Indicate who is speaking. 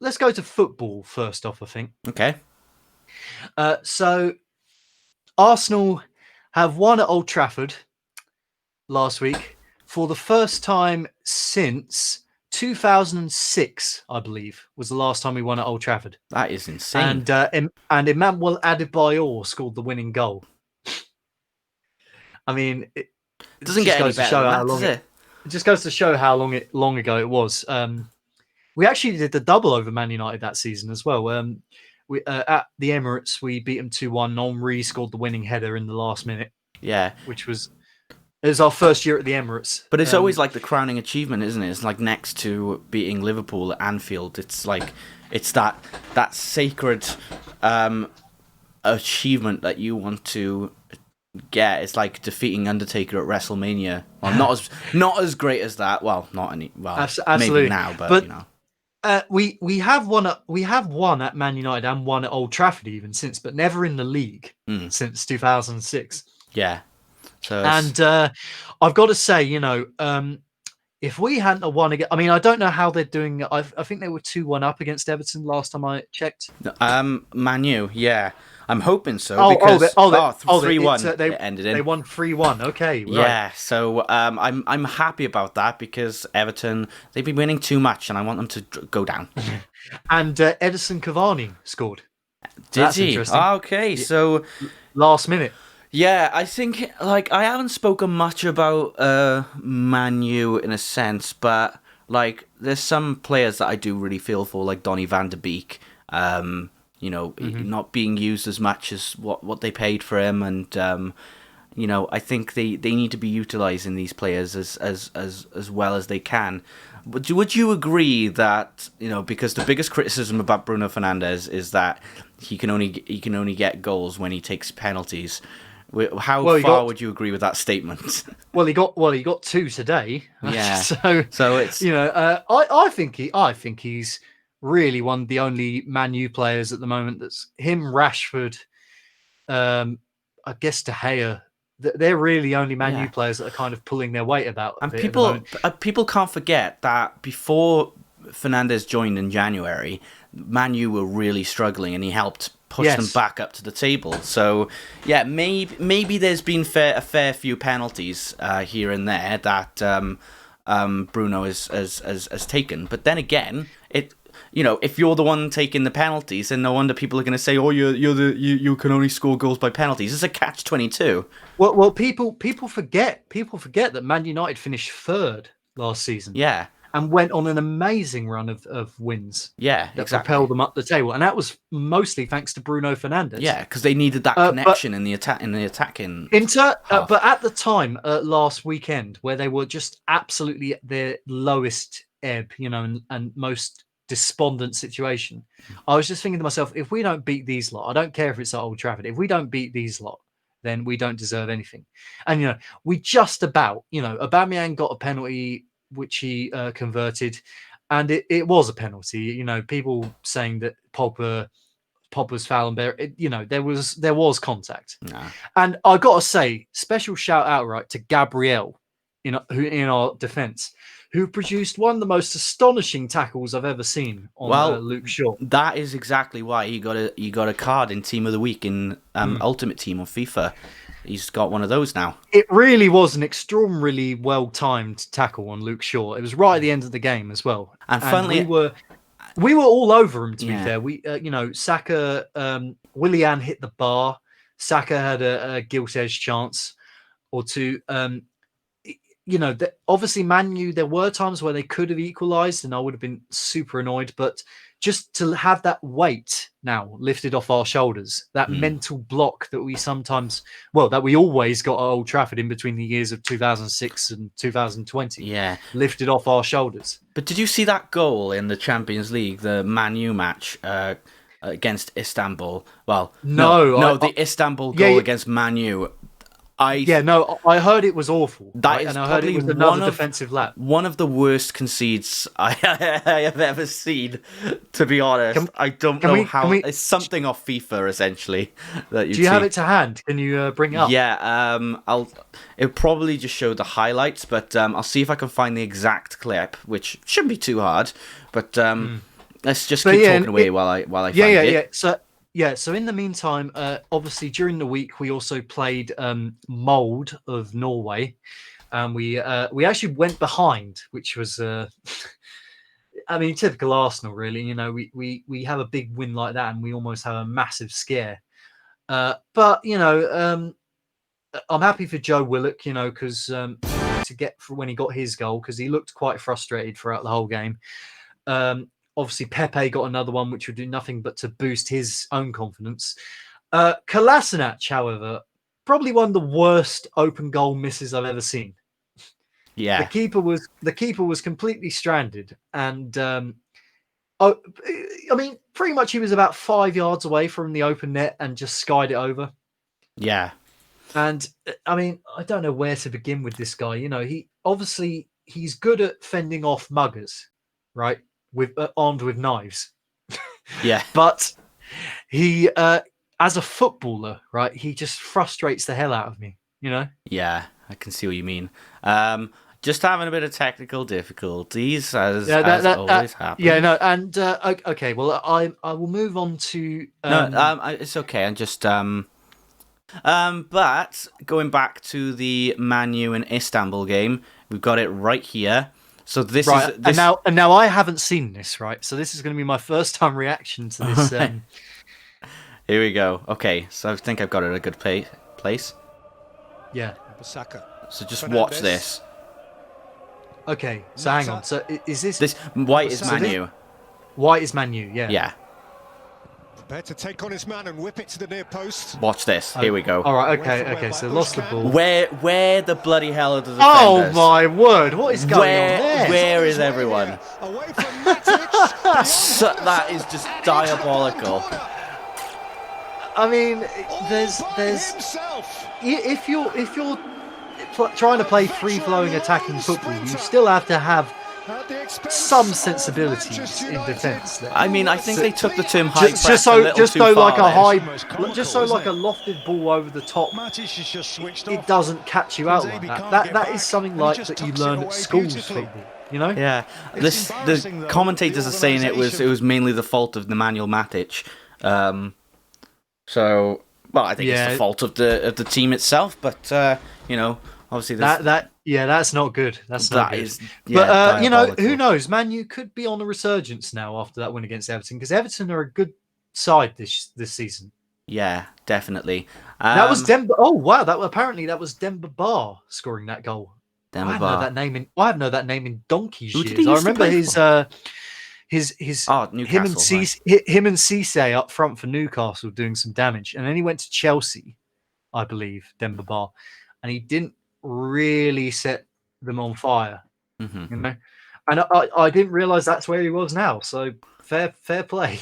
Speaker 1: let's go to football first off, I think.
Speaker 2: Okay.
Speaker 1: So Arsenal have won at Old Trafford last week for the first time since 2006, I believe, was the last time we won at Old Trafford.
Speaker 2: That is insane.
Speaker 1: And Emmanuel Adebayor scored the winning goal. I mean, it
Speaker 2: Doesn't
Speaker 1: just
Speaker 2: get any
Speaker 1: goes to
Speaker 2: better
Speaker 1: show
Speaker 2: than
Speaker 1: how
Speaker 2: that, does
Speaker 1: long
Speaker 2: it?
Speaker 1: it just goes to show how long ago it was. We actually did the double over Man United that season as well. We at the Emirates we beat them 2-1. Henry scored the winning header in the last minute,
Speaker 2: Yeah.
Speaker 1: which was it was our first year at the Emirates.
Speaker 2: But it's always like the crowning achievement, isn't it? It's like next to beating Liverpool at Anfield. It's like it's that sacred achievement that you want to get. It's like defeating Undertaker at WrestleMania. Well, not as great as that. Well, not any. Well,
Speaker 1: Absolutely.
Speaker 2: maybe now, but you know.
Speaker 1: We have won at Man United and won at Old Trafford even since, but never in the league since 2006.
Speaker 2: Yeah. So
Speaker 1: and I've got to say, if we hadn't won again, I mean, I don't know how they're doing. I think they were 2-1 up against Everton last time I checked.
Speaker 2: Man U, yeah. I'm hoping so because 3-1 it ended in.
Speaker 1: They won 3-1. Okay, right.
Speaker 2: Yeah, so I'm happy about that because Everton, they've been winning too much and I want them to go down.
Speaker 1: And Edison Cavani scored.
Speaker 2: Did he? Okay, so
Speaker 1: last minute.
Speaker 2: Yeah, I think I haven't spoken much about Man U in a sense, but there's some players that I do really feel for, like Donny van de Beek. Not being used as much as what they paid for him, and I think they need to be utilising these players as well as they can. But would you agree that because the biggest criticism about Bruno Fernandes is that he can only get goals when he takes penalties? How far would you agree with that statement?
Speaker 1: Well, he got 2 today.
Speaker 2: Yeah.
Speaker 1: so
Speaker 2: it's
Speaker 1: I think he's really one of the only Man U players at the moment that's him, Rashford, I guess De Gea. They're really only Man U players that are kind of pulling their weight about.
Speaker 2: And people can't forget that before Fernandes joined in January, Man U were really struggling, and he helped push them back up to the table. So yeah, maybe there's been a fair few penalties here and there that Bruno has taken. But then again, if you're the one taking the penalties, then no wonder people are going to say, "Oh, you can only score goals by penalties." It's a catch-22.
Speaker 1: Well, people forget that Man United finished 3rd last season.
Speaker 2: Yeah.
Speaker 1: And went on an amazing run of wins.
Speaker 2: Yeah,
Speaker 1: that
Speaker 2: exactly.
Speaker 1: propelled them up the table, and that was mostly thanks to Bruno Fernandes.
Speaker 2: Yeah, because they needed that connection in the attacking.
Speaker 1: But at the time, last weekend, where they were just absolutely at their lowest ebb, and most despondent situation, I was just thinking to myself, if we don't beat these lot, I don't care if it's at Old Trafford. If we don't beat these lot, then we don't deserve anything. And we just about, Aubameyang got a penalty, which he converted, and it was a penalty. People saying that Pogba's foul and there was contact.
Speaker 2: Nah.
Speaker 1: And I got to say, special shout out to Gabriel in our defence, who produced one of the most astonishing tackles I've ever seen on Luke Shaw.
Speaker 2: That is exactly why he got a card in Team of the Week in Ultimate Team on FIFA. He's got one of those now.
Speaker 1: It really was an extraordinarily well-timed tackle on Luke Shaw. It was right at the end of the game as well.
Speaker 2: And finally,
Speaker 1: we were all over him, to be fair. We, Saka, Willian hit the bar. Saka had a gilt-edged chance or two. Obviously, Man U, there were times where they could have equalised, and I would have been super annoyed. But just to have that weight now lifted off our shoulders, that mental block that we always got at Old Trafford in between the years of 2006 and 2020, lifted off our shoulders.
Speaker 2: But did you see that goal in the Champions League, the Man U match against Istanbul? Well, no, the Istanbul goal against Man U. I
Speaker 1: heard it was awful.
Speaker 2: And I heard it was another
Speaker 1: defensive lap.
Speaker 2: One of the worst concedes I have ever seen, to be honest. I don't know how. It's something off FIFA, essentially. Do
Speaker 1: you have it to hand? Can you bring it up?
Speaker 2: Yeah, it'll probably just show the highlights, but I'll see if I can find the exact clip, which shouldn't be too hard. But let's just keep talking away while I find it.
Speaker 1: So in the meantime, obviously during the week we also played Mold of Norway, and we actually went behind, which was I mean, typical Arsenal, really. You know, we have a big win like that, and we almost have a massive scare. But you know, I'm happy for Joe Willock, you know, because to get for when he got his goal, because he looked quite frustrated throughout the whole game. Obviously, Pepe got another one, which would do nothing but to boost his own confidence. Kolasinac, however, probably one of the worst open goal misses I've ever seen.
Speaker 2: Yeah,
Speaker 1: the keeper was completely stranded, and I mean, pretty much he was about 5 yards away from the open net and just skied it over.
Speaker 2: Yeah.
Speaker 1: And I mean, I don't know where to begin with this guy. You know, he's good at fending off muggers, right? With armed with knives.
Speaker 2: Yeah.
Speaker 1: But he, as a footballer, right, he just frustrates the hell out of me. You know?
Speaker 2: Yeah, I can see what you mean. Just having a bit of technical difficulties, as always happens.
Speaker 1: Yeah, no, and okay, well, I will move on to.
Speaker 2: It's okay. I'm just but going back to the Man U and Istanbul game, we've got it right here. So this is
Speaker 1: and now I haven't seen this, right? So this is going to be my first time reaction to this.
Speaker 2: Here we go. Okay, so I think I've got it at a good place.
Speaker 1: Yeah.
Speaker 2: So just watch this.
Speaker 1: Okay, so hang on. So is this
Speaker 2: white is Man U?
Speaker 1: White is Man U, yeah.
Speaker 2: Yeah.
Speaker 3: Prepared to take on his man and whip it to the near post.
Speaker 2: Watch this. Here we go.
Speaker 1: All right. Okay. So lost the ball.
Speaker 2: Where the bloody hell are the defenders?
Speaker 1: Oh my word! What is going on there?
Speaker 2: Where is everyone?
Speaker 3: Away from Matic.
Speaker 2: So, that is just diabolical.
Speaker 1: I mean, there's if you're trying to play free-flowing attacking football, you still have to have some sensibilities in defence.
Speaker 2: I mean, I think they took the term high press
Speaker 1: just so like a lofted ball over the top, it doesn't catch you out like that. That is something like that you learn at schools football. You know?
Speaker 2: Yeah. The commentators are saying it was mainly the fault of Nemanja Matic. So, well, I think it's the fault of the team itself, but you know, obviously
Speaker 1: that's not good. That's not good. But you know, who knows? Man U could be on a resurgence now after that win against Everton, because Everton are a good side this season.
Speaker 2: Yeah, definitely.
Speaker 1: That was Demba. Oh wow! That was Demba Ba scoring that goal.
Speaker 2: Demba
Speaker 1: I
Speaker 2: Ba.
Speaker 1: know that name I have known that name in donkey's
Speaker 2: Who
Speaker 1: years.
Speaker 2: did he used
Speaker 1: I remember his
Speaker 2: Newcastle,
Speaker 1: him and Cisse up front for Newcastle doing some damage, and then he went to Chelsea, I believe, Demba Ba, and he didn't really set them on fire.
Speaker 2: Mm-hmm.
Speaker 1: You know, and I didn't realise that's where he was now. So fair play.